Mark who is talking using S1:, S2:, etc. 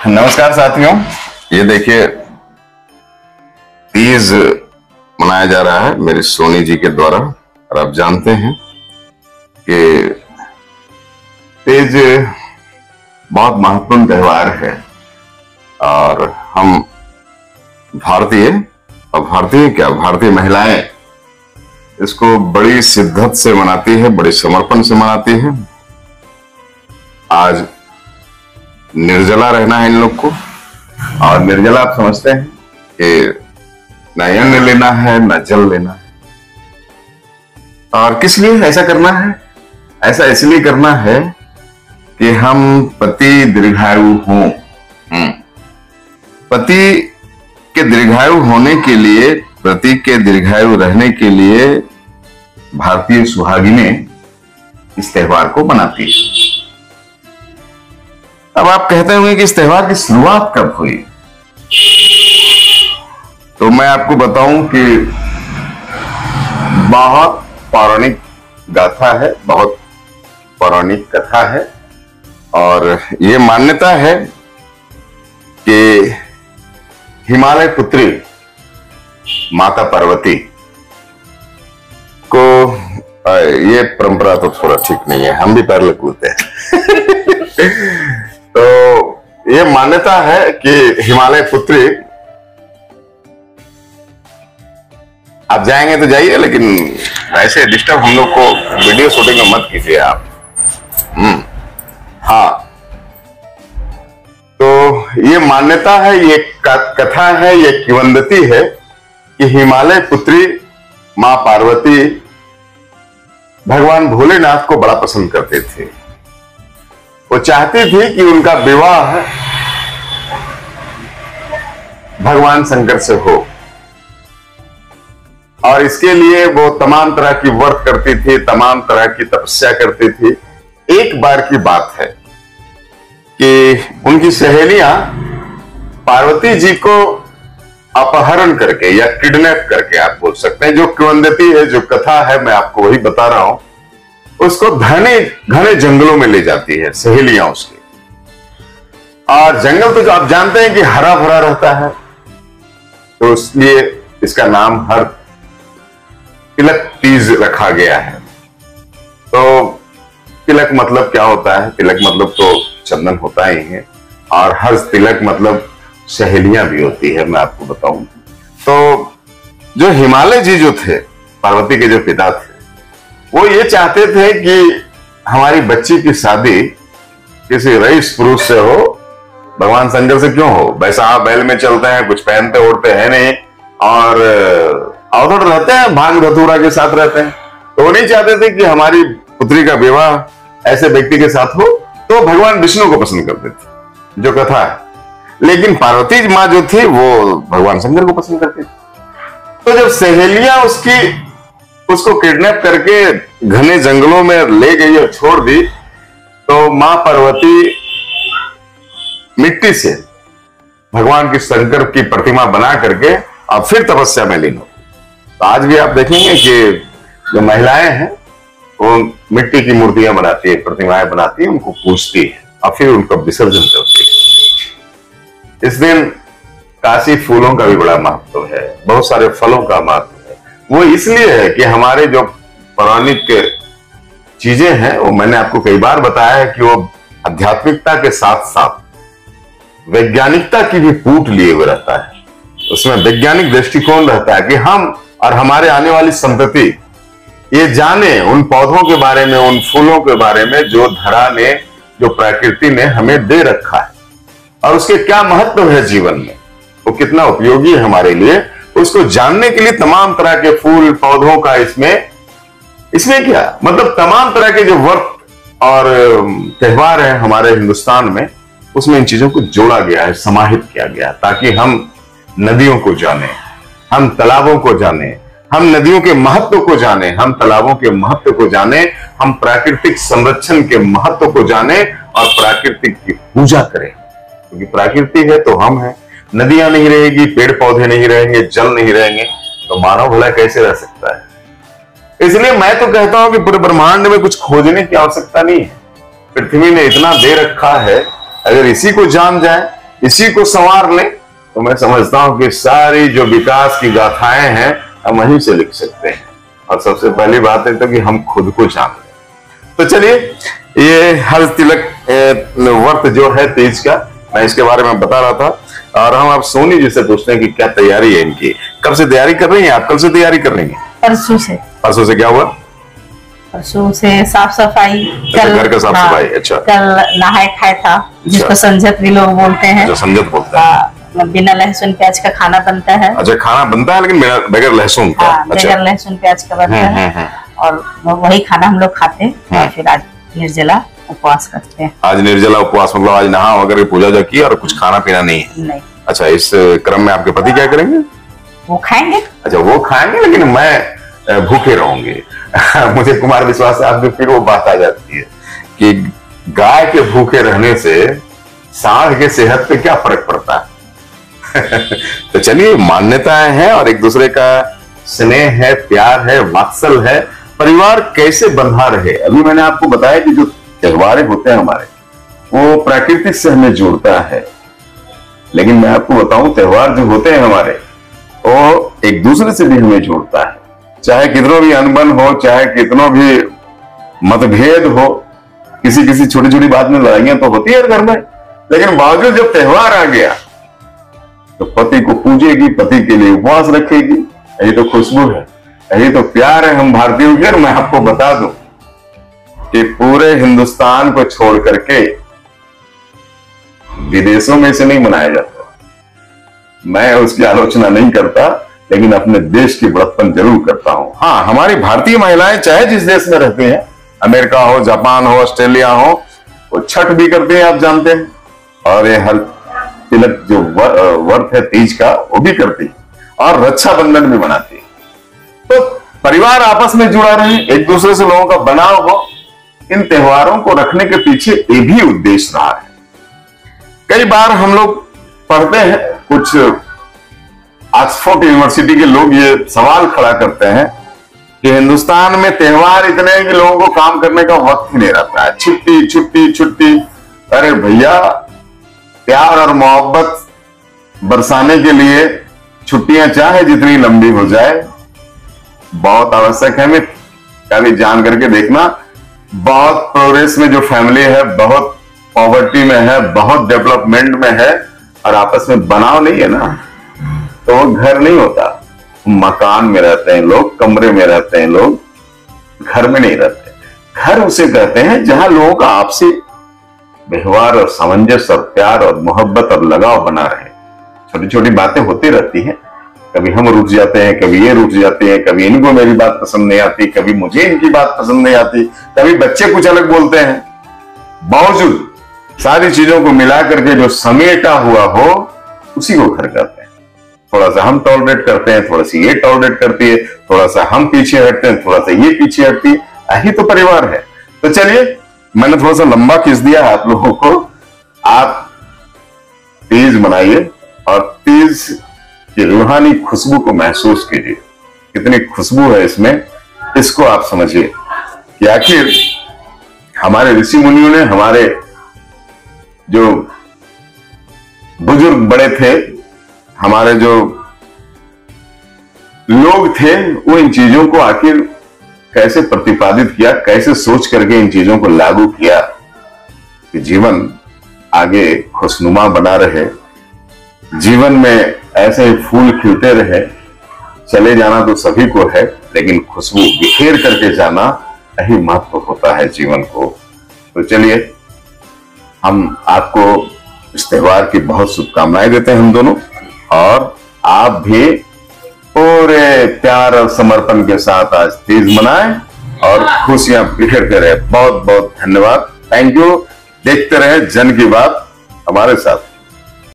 S1: नमस्कार साथियों, ये देखिए तीज मनाया जा रहा है मेरी सोनी जी के द्वारा। और आप जानते हैं कि तीज बहुत महत्वपूर्ण त्योहार है और हम भारतीय भारतीय महिलाएं इसको बड़ी शिद्दत से मनाती है, बड़े समर्पण से मनाती है। आज निर्जला रहना है इन लोग को, और निर्जला आप समझते हैं कि न अन्न लेना है न जल लेना है। और किस लिए ऐसा करना है? ऐसा इसलिए करना है कि हम पति दीर्घायु हों। पति के दीर्घायु होने के लिए, पति के दीर्घायु रहने के लिए भारतीय सुहागिनें इस त्योहार को मनाती है। अब आप कहते होंगे कि इस त्योहार की शुरुआत कब हुई, तो मैं आपको बताऊं कि बहुत पौराणिक गाथा है, बहुत पौराणिक कथा है। और ये मान्यता है कि हिमालय पुत्री माता पार्वती को, ये परंपरा तो थोड़ा ठीक नहीं है, हम भी पैर लगते हैं तो ये मान्यता है कि हिमालय पुत्री, आप जाएंगे तो जाइए, लेकिन ऐसे डिस्टर्ब हम लोग को वीडियो शूटिंग में मत कीजिए आप। हाँ, तो ये मान्यता है, ये कथा है, ये किंवदंती है कि हिमालय पुत्री मां पार्वती भगवान भोलेनाथ को बड़ा पसंद करते थे। वो चाहती थी कि उनका विवाह भगवान शंकर से हो, और इसके लिए वो तमाम तरह की व्रत करती थी, तमाम तरह की तपस्या करती थी। एक बार की बात है कि उनकी सहेलियां पार्वती जी को अपहरण करके या किडनैप करके, आप बोल सकते हैं, जो किंवदंती है, जो कथा है, मैं आपको वही बता रहा हूं, उसको घने घने जंगलों में ले जाती है सहेलियां उसकी। और जंगल तो जो आप जानते हैं कि हरा भरा रहता है, तो इसलिए इसका नाम हर तिलक तीज रखा गया है। तो तिलक मतलब क्या होता है? तिलक मतलब तो चंदन होता ही है, और हर तिलक मतलब सहेलियां भी होती है, मैं आपको बताऊं। तो जो हिमालय जी जो थे, पार्वती के जो पिता थे, वो ये चाहते थे कि हमारी बच्ची की शादी किसी रईस पुरुष से हो, भगवान शंकर से क्यों हो? वैसा बैल में चलते हैं, कुछ पहनते ओढ़ते हैं नहीं, और अवधर रहते हैं, भांग धतूरा के साथ रहते हैं। तो वो नहीं चाहते थे कि हमारी पुत्री का विवाह ऐसे व्यक्ति के साथ हो, तो भगवान विष्णु को पसंद करते थे, जो कथा है। लेकिन पार्वती माँ जो थी वो भगवान शंकर को पसंद करती थी। तो जब सहेलियां उसको किडनैप करके घने जंगलों में ले गई और छोड़ दी, तो मां पार्वती मिट्टी से भगवान की शंकर की प्रतिमा बना करके और फिर तपस्या में लीन हो। तो आज भी आप देखेंगे कि जो महिलाएं हैं वो मिट्टी की मूर्तियां बनाती है, प्रतिमाएं बनाती है, उनको पूजती है और फिर उनको विसर्जन करती है। इस दिन काशी फूलों का भी बड़ा महत्व है, बहुत सारे फलों का महत्व है। वो इसलिए है कि हमारे जो पौराणिक चीजें हैं, वो मैंने आपको कई बार बताया है कि वो आध्यात्मिकता के साथ साथ वैज्ञानिकता की भी पूट लिए हुए रहता है। उसमें वैज्ञानिक दृष्टिकोण रहता है कि हम और हमारे आने वाली संतति ये जाने उन पौधों के बारे में, उन फूलों के बारे में जो धरा ने, जो प्रकृति ने हमें दे रखा है, और उसके क्या महत्व है जीवन में, वो कितना उपयोगी है हमारे लिए, उसको जानने के लिए तमाम तरह के फूल पौधों का इसमें क्या मतलब, तमाम तरह के जो व्रत और त्योहार है हमारे हिंदुस्तान में, उसमें इन चीजों को जोड़ा गया है, समाहित किया गया, ताकि हम नदियों को जाने, हम तालाबों को जाने, हम नदियों के महत्व को जाने, हम तालाबों के महत्व को जाने, हम प्राकृतिक संरक्षण के महत्व को जाने और प्राकृतिक की पूजा करें। क्योंकि प्रकृति है तो हम हैं। नदियां नहीं रहेगी, पेड़ पौधे नहीं रहेंगे, जल नहीं रहेंगे, तो मानव भला कैसे रह सकता है? इसलिए मैं तो कहता हूं कि पूरे ब्रह्मांड में कुछ खोजने की आवश्यकता नहीं है। पृथ्वी ने इतना दे रखा है, अगर इसी को जान जाए इसी को संवार लें तो मैं समझता हूं कि सारी जो विकास की गाथाएं हैं हम वहीं से लिख सकते हैं। और सबसे पहली बात है तो कि हम खुद को जान लें। तो चलिए, ये हज तिलक व्रत जो है तीज का, मैं इसके बारे में बता रहा था। और हम आप सोनी जी से पूछते हैं कि क्या तैयारी है इनकी, कब से तैयारी कर रही हैं आप? कल से तैयारी कर रही हैं?
S2: परसों से।
S1: परसों से क्या हुआ?
S2: परसों से साफ सफाई,
S1: कल घर का साफ सफाई। अच्छा,
S2: कल नहाए खाए था, जिसको संजत भी लोग बोलते हैं।
S1: जो संजत बोलते हैं,
S2: बिना लहसुन प्याज का खाना बनता है।
S1: अच्छा, खाना बनता है लेकिन बगैर लहसुन का? अच्छा,
S2: बगैर लहसुन प्याज का बनता है। और वही खाना हम लोग खाते हैं। और फिर आज निर्जला उपवास करते हैं। आज
S1: निर्जला उपवास मतलब आज नहा वगैरह पूजा जा की और कुछ खाना पीना नहीं है?
S2: नहीं।
S1: अच्छा, इस क्रम में आपके पति क्या करेंगे?
S2: वो खाएंगे।
S1: अच्छा, वो खाएंगे लेकिन मैं भूखे रहूंगी। मुझे कुमार विश्वास से आपकी फिर वो बात आ जाती है कि गाय के भूखे रहने से सांड के सेहत पे क्या फर्क पड़ता है। तो चलिए, मान्यताएं हैं और एक दूसरे का स्नेह है, प्यार है, वात्सल है, परिवार कैसे बंधा रहे। अभी मैंने आपको बताया कि जो त्योहार होते हैं हमारे, वो प्राकृतिक से हमें जोड़ता है। लेकिन मैं आपको बताऊं, त्योहार जो होते हैं हमारे, वो एक दूसरे से भी हमें जोड़ता है। चाहे कितनों भी अनबन हो, चाहे कितनों भी मतभेद हो, किसी छोटी छोटी बात में लड़ाइयां तो होती है घर में, लेकिन बावजूद जब त्योहार आ गया तो पति को पूजेगी, पति के लिए उपवास रखेगी। यही तो खुशबू है, यही तो प्यार है हम भारतीयों के। मैं आपको बता दूं कि पूरे हिंदुस्तान को छोड़ करके विदेशों में इसे नहीं मनाया जाता। मैं उसकी आलोचना नहीं करता, लेकिन अपने देश की बड़प्पन जरूर करता हूं। हाँ, हमारी भारतीय महिलाएं चाहे जिस देश में रहते हैं, अमेरिका हो, जापान हो, ऑस्ट्रेलिया हो, वो छठ भी करते हैं, आप जानते हैं। और ये हर तिलक जो व्रत है तीज का, वो भी करती है और रक्षाबंधन भी मनाती है। तो परिवार आपस में जुड़ा रहे, एक दूसरे से लोगों का बनाव हो, इन त्योहारों को रखने के पीछे ये भी उद्देश्य रहा है। कई बार हम लोग पढ़ते हैं, कुछ ऑक्सफोर्ड यूनिवर्सिटी के लोग ये सवाल खड़ा करते हैं कि हिंदुस्तान में त्योहार इतने हैं कि लोगों को काम करने का वक्त ही नहीं रहता है। छुट्टी छुट्टी छुट्टी। अरे भैया, प्यार और मोहब्बत बरसाने के लिए छुट्टियां चाहे जितनी लंबी हो जाए, बहुत आवश्यक है। मैं कभी जान करके देखना, बहुत प्रोग्रेस में जो फैमिली है, बहुत पॉवर्टी में है, बहुत डेवलपमेंट में है, और आपस में बनाव नहीं है ना, तो वो घर नहीं होता। मकान में रहते हैं लोग, कमरे में रहते हैं लोग, घर में नहीं रहते। घर उसे कहते हैं जहां लोगों का आपसी व्यवहार और सामंजस्य और प्यार और मोहब्बत और लगाव बना रहे। छोटी छोटी बातें होती रहती हैं, कभी हम रुक जाते हैं, कभी ये रुक जाते हैं, कभी इनको मेरी बात पसंद नहीं आती, कभी मुझे इनकी बात पसंद नहीं आती, कभी बच्चे कुछ अलग बोलते हैं। बावजूद सारी चीजों को मिला करके जो समेटा हुआ हो, उसी को घर कहते हैं। थोड़ा सा हम टॉलरेट करते हैं, थोड़ा सा ये टॉलरेट करती है, थोड़ा सा हम पीछे हटते हैं, थोड़ा सा ये पीछे हटती है। यही तो परिवार है। तो चलिए, मैंने थोड़ा सा लंबा खींच दिया आप लोगों को। आप तीज मनाइए और तीज की रूहानी खुशबू को महसूस कीजिए। कितनी खुशबू है इसमें, इसको आप समझिए कि आखिर हमारे ऋषि मुनियों ने, हमारे जो बुजुर्ग बड़े थे, हमारे जो लोग थे, वो इन चीजों को आखिर कैसे प्रतिपादित किया, कैसे सोच करके इन चीजों को लागू किया कि जीवन आगे खुशनुमा बना रहे, जीवन में ऐसे ही फूल खिलते रहे। चले जाना तो सभी को है, लेकिन खुशबू बिखेर करके जाना, यही महत्व होता है जीवन को। तो चलिए, हम आपको इस त्योहार की बहुत शुभकामनाएं देते हैं हम दोनों, और आप भी पूरे प्यार और समर्पण के साथ आज तीज मनाएं और खुशियां बिखेरते रहे। बहुत बहुत धन्यवाद, थैंक यू। देखते रहे जन की बात हमारे साथ।